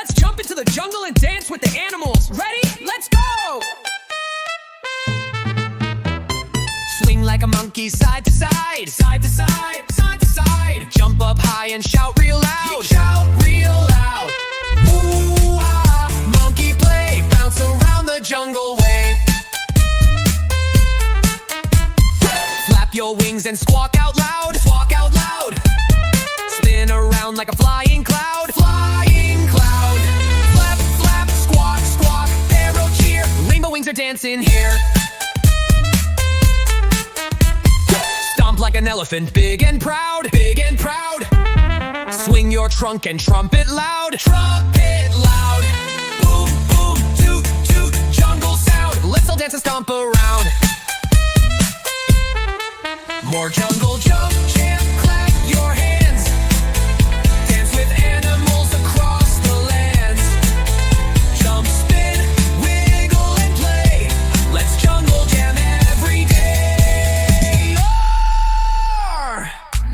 Let's jump into the jungle and dance with the animals. Ready? Let's go! Swing like a monkey side to side, side to side, side to side. Jump up high and shout real loud, shout real loud. Ooh ah, monkey play, bounce around the jungle way. Flap your wings and squawk out loud, squawk out loud. Spin around like a flying cloud, flying cloud. Flap, flap, squawk, squawk, parrot cheer. Rainbow wings are dancing here. Stomp like an elephant, big and proud, big and proud. Swing your trunk and trumpet loud, trumpet loud. Boom, boom, toot, toot, jungle sound. Let's all dance and stomp around. More jungle jump,